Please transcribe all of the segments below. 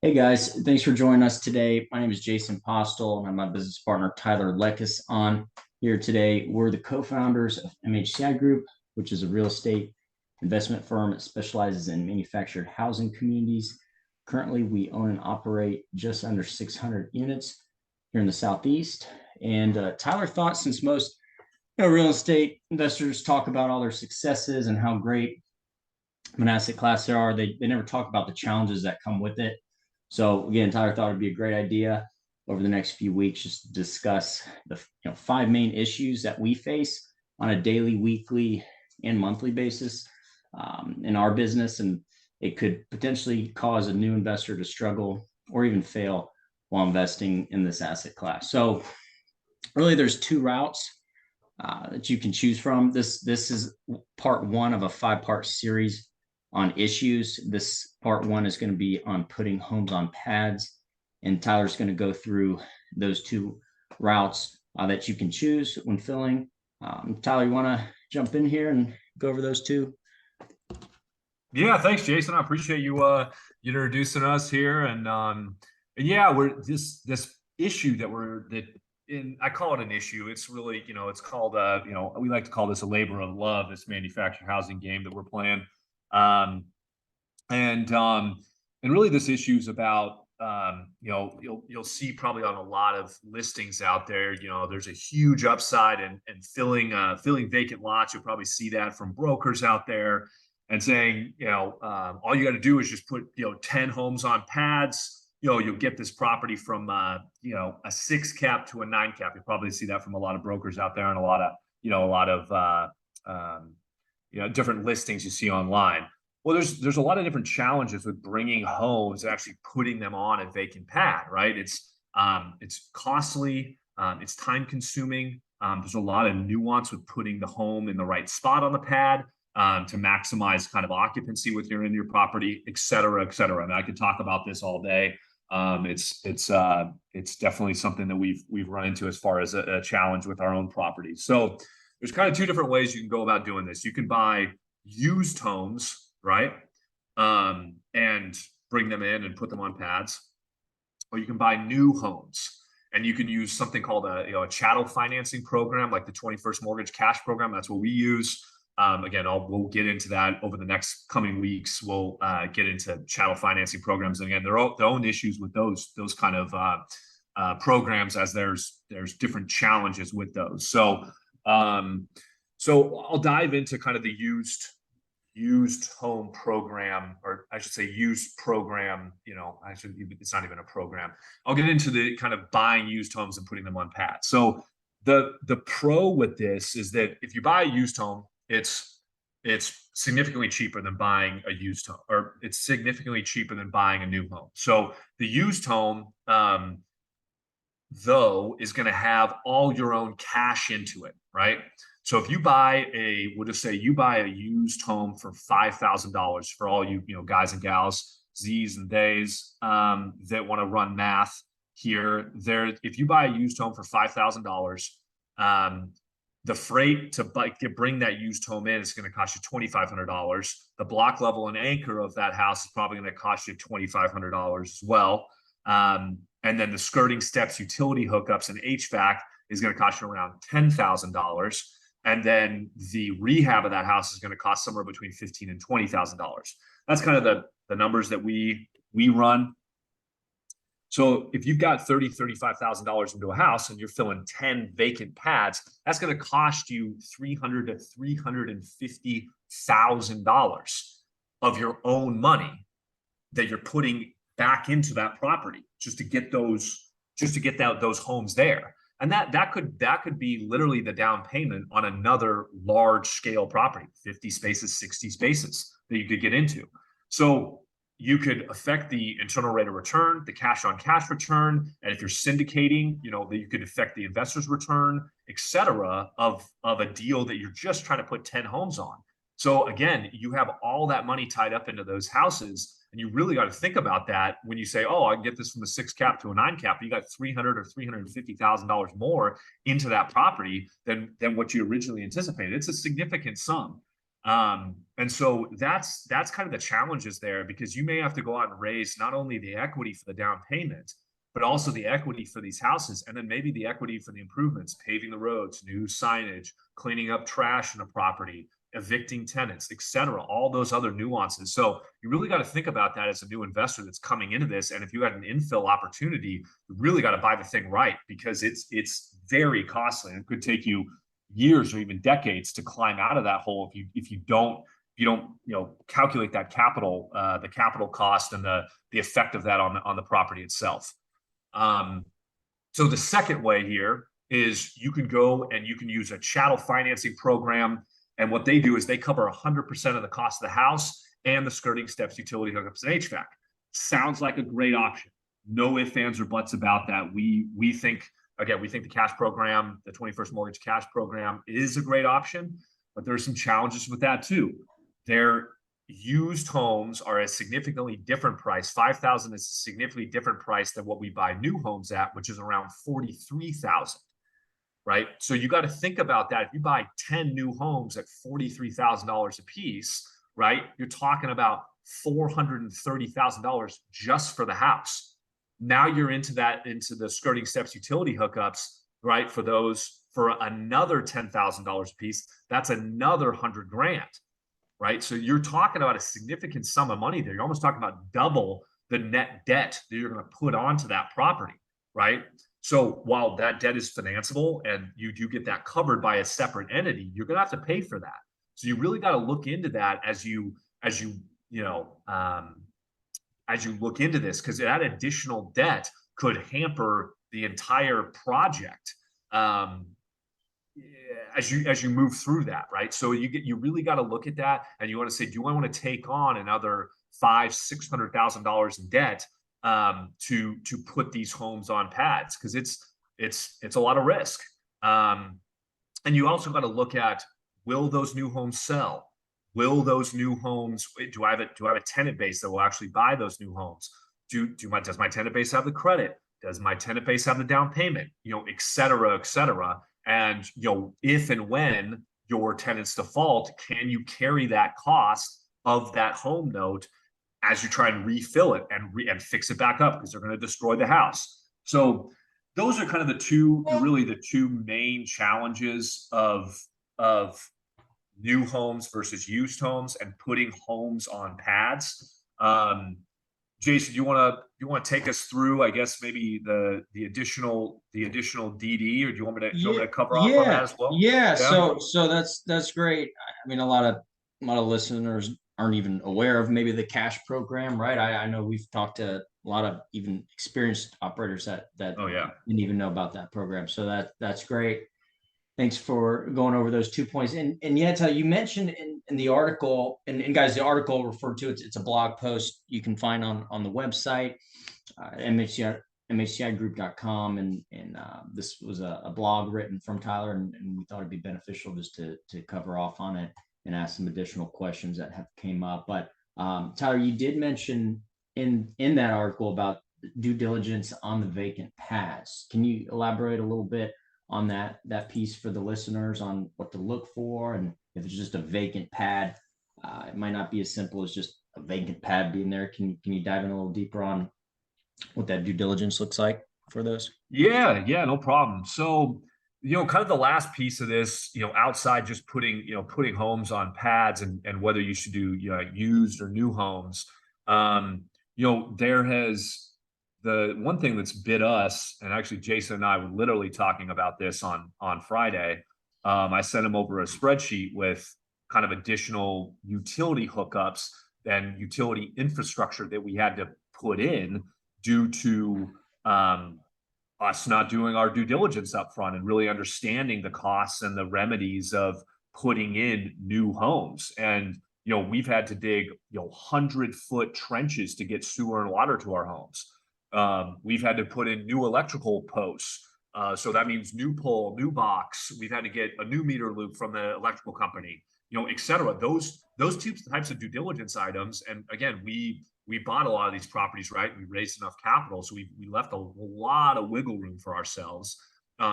Hey guys, thanks for joining us today. My name is Jason Postel, and I'm my business partner Tyler Lekis on here today. We're the co-founders of MHCI Group, which is a real estate investment firm that specializes in manufactured housing communities. Currently, we own and operate just under 600 units here in the Southeast. And Tyler thought since most real estate investors talk about all their successes and how great of an asset class there are, they never talk about the challenges that come with it. So again, Tyler thought it'd be a great idea over the next few weeks just to discuss the five main issues that we face on a daily, weekly, and monthly basis in our business, and it could potentially cause a new investor to struggle or even fail while investing in this asset class. So really, there's two routes that you can choose from. This is part one of a five-part series on issues. This part one is going to be on putting homes on pads, and Tyler's going to go through those two routes that you can choose when filling. Tyler, you want to jump in here and go over those two? Yeah, thanks, Jason. I appreciate you introducing us here, and yeah, we're this issue I call it an issue. It's really it's called we like to call this a labor of love. This manufactured housing game that we're playing, um, and really this issue is about you'll see probably on a lot of listings out there. There's a huge upside in filling vacant lots. You'll probably see that from brokers out there and saying, all you got to do is just put, 10 homes on pads. You'll get this property from, a 6 cap to a 9 cap. You'll probably see that from a lot of brokers out there and a lot of different listings you see online. Well, there's a lot of different challenges with bringing homes and actually putting them on a vacant pad, right? It's costly, it's time consuming. There's a lot of nuance with putting the home in the right spot on the pad. To maximize kind of occupancy in your property, et cetera, et cetera. I mean, I could talk about this all day. It's definitely something that we've run into as far as a challenge with our own properties. So there's kind of two different ways you can go about doing this. You can buy used homes, right, and bring them in and put them on pads, or you can buy new homes. And you can use something called a chattel financing program, like the 21st Mortgage Cash Program. That's what we use. Again, we'll get into that over the next coming weeks. We'll get into chattel financing programs, and again, their own issues with those kind of programs, as there's different challenges with those. So I'll dive into kind of the used home program, or I should say used program. It's not even a program. I'll get into the kind of buying used homes and putting them on pads. So the pro with this is that if you buy a used home, it's significantly cheaper than buying a used home, or it's significantly cheaper than buying a new home. So the used home, though, is going to have all your own cash into it, right? So if you buy we'll just say you buy a used home for $5,000 for all you guys and gals, Z's and days that want to run math here. If you buy a used home for $5,000, the freight to bring that used home in is going to cost you $2,500. The block level and anchor of that house is probably going to cost you $2,500 as well. And then the skirting steps, utility hookups, and HVAC is going to cost you around $10,000. And then the rehab of that house is going to cost somewhere between $15,000 and $20,000. That's kind of the numbers that we run. So if you've got $35,000 into a house and you're filling 10 vacant pads, that's going to cost you $300,000 to $350,000 of your own money that you're putting back into that property just to get those homes there. And that could be literally the down payment on another large scale property, 50 spaces, 60 spaces that you could get into. So you could affect the internal rate of return, the cash on cash return, and if you're syndicating, that you could affect the investor's return, et cetera, of a deal that you're just trying to put 10 homes on. So again, you have all that money tied up into those houses, and you really got to think about that when you say, "Oh, I can get this from a 6 cap to a 9 cap." You got $300,000 or $350,000 more into that property than what you originally anticipated. It's a significant sum. And so that's kind of the challenges there, because you may have to go out and raise not only the equity for the down payment, but also the equity for these houses, and then maybe the equity for the improvements, paving the roads, new signage, cleaning up trash in a property, evicting tenants, et cetera, all those other nuances. So you really got to think about that as a new investor that's coming into this. And if you had an infill opportunity, you really got to buy the thing right, because it's very costly and it could take you years or even decades to climb out of that hole if you don't calculate that capital, the capital cost and the effect of that on the property itself. So the second way here is you can go and you can use a chattel financing program. And what they do is they cover 100% of the cost of the house and the skirting steps, utility hookups, and HVAC. Sounds like a great option. No ifs, ands, or buts about that. We think, again, we think the cash program, the 21st Mortgage Cash Program, is a great option, but there's some challenges with that too. Their used homes are a significantly different price. 5,000 is a significantly different price than what we buy new homes at, which is around 43,000. Right. So you got to think about that. If you buy 10 new homes at $43,000 a piece, right, you're talking about $430,000 just for the house. Now you're into the skirting steps, utility hookups, right? For another $10,000 a piece, that's another 100 grand, right? So you're talking about a significant sum of money there. You're almost talking about double the net debt that you're going to put onto that property, right? So while that debt is financeable and you do get that covered by a separate entity, you're going to have to pay for that. So you really got to look into that as you look into this, because that additional debt could hamper the entire project as you move through that, right? So you really got to look at that, and you want to say, do I want to take on another $500,000-$600,000 in debt to put these homes on pads, because it's a lot of risk. And you also got to look at, will those new homes sell? Will those new homes, do I have a tenant base that will actually buy those new homes? Does my tenant base have the credit? Does my tenant base have the down payment? Et cetera, et cetera. And if and when your tenants default, can you carry that cost of that home note as you try and refill it and fix it back up, because they're going to destroy the house? So those are kind of the two main challenges of new homes versus used homes and putting homes on pads. Jason, do you want to take us through, I guess, maybe the additional DD, or do you want me to cover off on that as well? Yeah. So that's great. I mean, a lot of listeners aren't even aware of maybe the cash program, right? I know we've talked to a lot of even experienced operators that Oh yeah, didn't even know about that program. So that's great. Thanks for going over those 2 points. And yet, you mentioned in the article, and guys, the article referred to, it's a blog post you can find on the website, mhcigroup.com. And this was a blog written from Tyler, and we thought it'd be beneficial just to cover off on it and ask some additional questions that have came up. But Tyler, you did mention in that article about due diligence on the vacant pads. Can you elaborate a little bit on that piece for the listeners on what to look for? And if it's just a vacant pad, it might not be as simple as just a vacant pad being there. Can you dive in a little deeper on what that due diligence looks like for those? Yeah, no problem. So, kind of the last piece of this, outside just putting homes on pads and whether you should do used or new homes, there has, the one thing that's bit us, and actually Jason and I were literally talking about this on Friday. I sent him over a spreadsheet with kind of additional utility hookups and utility infrastructure that we had to put in due to us not doing our due diligence up front and really understanding the costs and the remedies of putting in new homes. And we've had to dig 100-foot trenches to get sewer and water to our homes. We've had to put in new electrical posts. So that means new pole, new box. We've had to get a new meter loop from the electrical company, et cetera. Those types of due diligence items. And again, we bought a lot of these properties, right? We raised enough capital, so we left a lot of wiggle room for ourselves.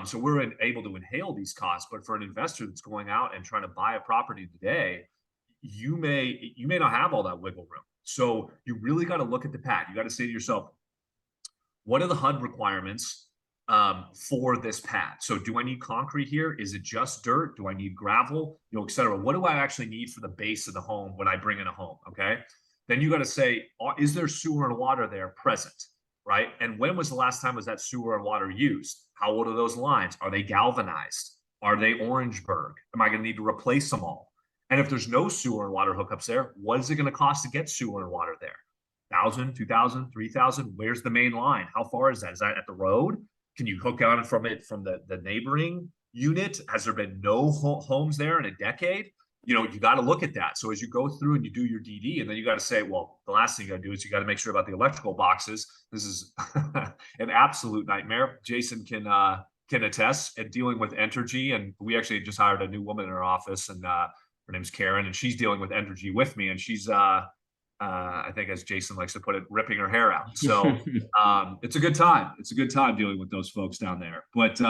So we're able to inhale these costs. But for an investor that's going out and trying to buy a property today, you may not have all that wiggle room. So you really got to look at the pad. You got to say to yourself, what are the HUD requirements for this pad? So do I need concrete here? Is it just dirt? Do I need gravel? Et cetera. What do I actually need for the base of the home when I bring in a home? Okay. Then you got to say, is there sewer and water there present? Right. And when was the last time was that sewer and water used? How old are those lines? Are they galvanized? Are they Orangeburg? Am I going to need to replace them all? And if there's no sewer and water hookups there, what is it going to cost to get sewer and water there? 1,000, 2,000, 3,000? Where's the main line? How far is that? Is that at the road? Can you hook on from the neighboring unit? Has there been no homes there in a decade? You got to look at that. So as you go through and you do your DD, and then you got to say, well, the last thing you got to do is you got to make sure about the electrical boxes. This is an absolute nightmare. Jason can attest at dealing with Entergy, and we actually just hired a new woman in our office, and her name's Karen, and she's dealing with Entergy with me, and she's I think, as Jason likes to put it, ripping her hair out. So it's a good time. It's a good time dealing with those folks down there. But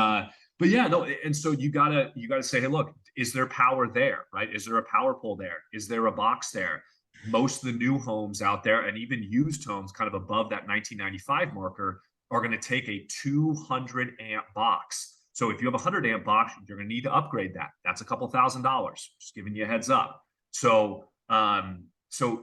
yeah, no. And so you gotta say, hey, look, is there power there? Right? Is there a power pole there? Is there a box there? Most of the new homes out there, and even used homes, kind of above that 1995 marker, are going to take a 200 amp box. So if you have a 100 amp box, you're going to need to upgrade that. That's a couple $1,000. Just giving you a heads up. So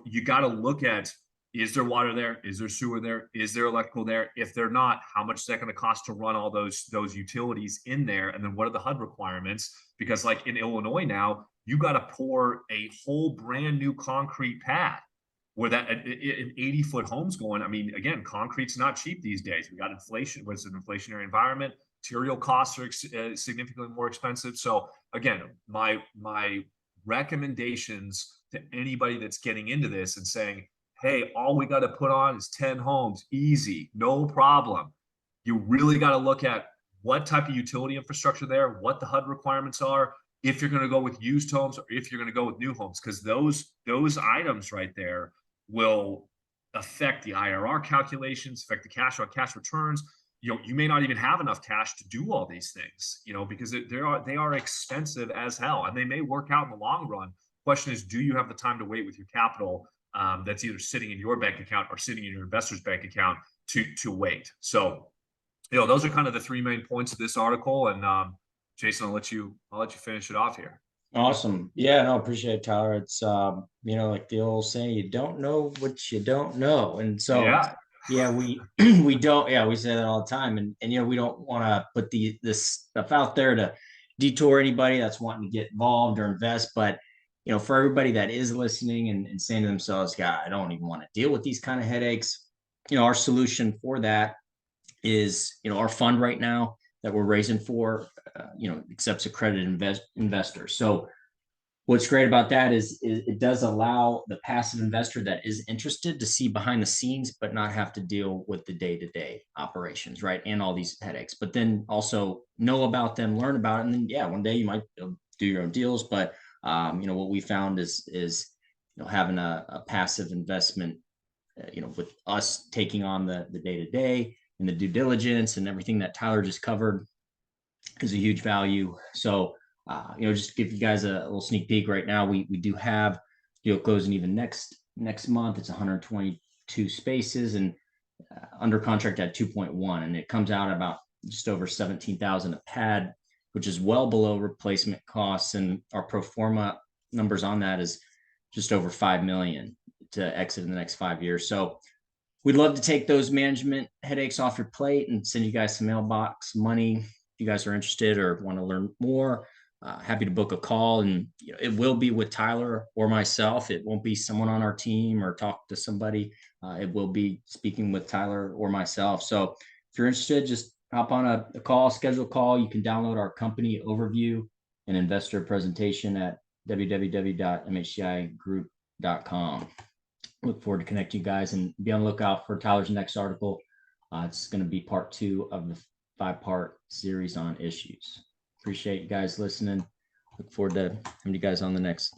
you got to look at, is there water there? Is there sewer there? Is there electrical there? If they're not, how much is that going to cost to run all those utilities in there? And then what are the HUD requirements? Because like in Illinois now, you got to pour a whole brand new concrete pad where that an 80-foot home's going. I mean, again, concrete's not cheap these days. We got inflation. It's an inflationary environment. Material costs are significantly more expensive. So again, my recommendations to anybody that's getting into this and saying, hey, all we got to put on is 10 homes, easy, no problem. You really got to look at what type of utility infrastructure there, what the HUD requirements are, if you're going to go with used homes or if you're going to go with new homes, because those items right there will affect the IRR calculations, affect the cash on cash returns. You may not even have enough cash to do all these things, because they are expensive as hell, and they may work out in the long run. Question is, do you have the time to wait with your capital that's either sitting in your bank account or sitting in your investor's bank account to wait? So, those are kind of the three main points of this article. And Jason, I'll let you finish it off here. Awesome. Yeah, no, appreciate it, Tyler. It's like the old saying, you don't know what you don't know. And so yeah, we we don't, we say that all the time. And we don't want to put this stuff out there to detour anybody that's wanting to get involved or invest. But for everybody that is listening and saying to themselves, God, I don't even want to deal with these kind of headaches. Our solution for that is, our fund right now that we're raising for, accepts accredited investors. So what's great about that is it does allow the passive investor that is interested to see behind the scenes, but not have to deal with the day-to-day operations, right? And all these headaches, but then also know about them, learn about it. And then, one day you might do your own deals. But, what we found is having a passive investment, with us taking on the day-to-day and the due diligence and everything that Tyler just covered is a huge value. So, just give you guys a little sneak peek right now. We do have deal closing even next month. It's 122 spaces and under contract at 2.1, and it comes out about just over 17,000 a pad, which is well below replacement costs. And our pro forma numbers on that is just over 5 million to exit in the next 5 years. So we'd love to take those management headaches off your plate and send you guys some mailbox money. If you guys are interested or want to learn more, happy to book a call. And it will be with Tyler or myself. It won't be someone on our team or talk to somebody. It will be speaking with Tyler or myself. So if you're interested, just hop on a call, schedule a call. You can download our company overview and investor presentation at www.mhcigroup.com. Look forward to connecting you guys, and be on the lookout for Tyler's next article. It's going to be part 2 of the 5-part series on issues. Appreciate you guys listening. Look forward to having you guys on the next